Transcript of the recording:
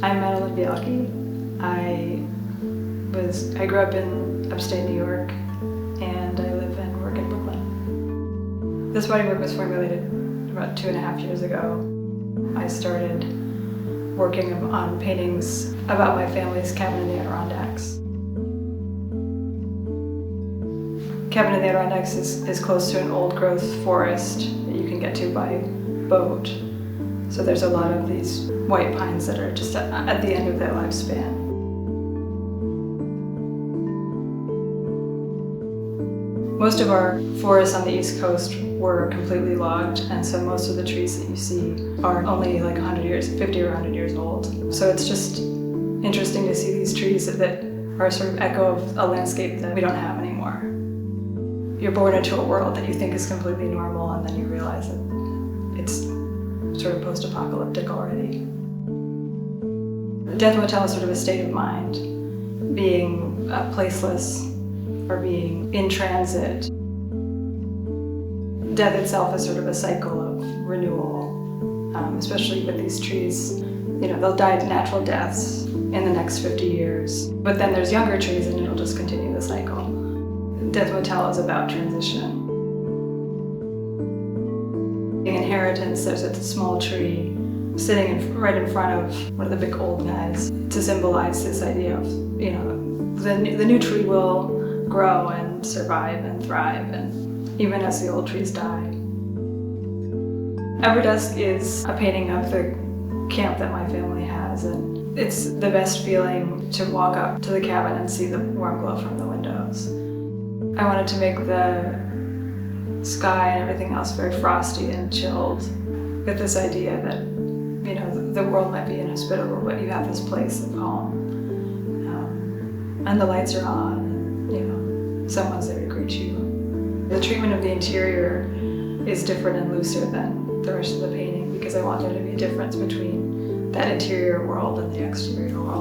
I'm Madeleine Bialke. I grew up in upstate New York, and I live and work in Brooklyn. This bodywork was formulated about 2.5 years ago. I started working on paintings about my family's cabin in the Adirondacks. Cabin in the Adirondacks is close to an old-growth forest that you can get to by boat. So there's a lot of these white pines that are just at the end of their lifespan. Most of our forests on the East Coast were completely logged, and so most of the trees that you see are only like 100 years, 50 or 100 years old. So it's just interesting to see these trees that are sort of echo of a landscape that we don't have anymore. You're born into a world that you think is completely normal, and then you realize that it's sort of post-apocalyptic already. Death Motel is sort of a state of mind, being placeless or being in transit. Death itself is sort of a cycle of renewal, especially with these trees. You know, they'll die natural deaths in the next 50 years, but then there's younger trees and it'll just continue the cycle. Death Motel is about transition. In Inheritance, there's a small tree sitting right in front of one of the big old guys to symbolize this idea of, you know, the new tree will grow and survive and thrive, and even as the old trees die. Every Dusk is a painting of the camp that my family has, and it's the best feeling to walk up to the cabin and see the warm glow from the windows. I wanted to make the sky and everything else very frosty and chilled, with this idea that, you know, the world might be inhospitable, but you have this place of home, and the lights are on, and, you know, someone's there to greet you. The treatment of the interior is different and looser than the rest of the painting, because I want there to be a difference between that interior world and the exterior world.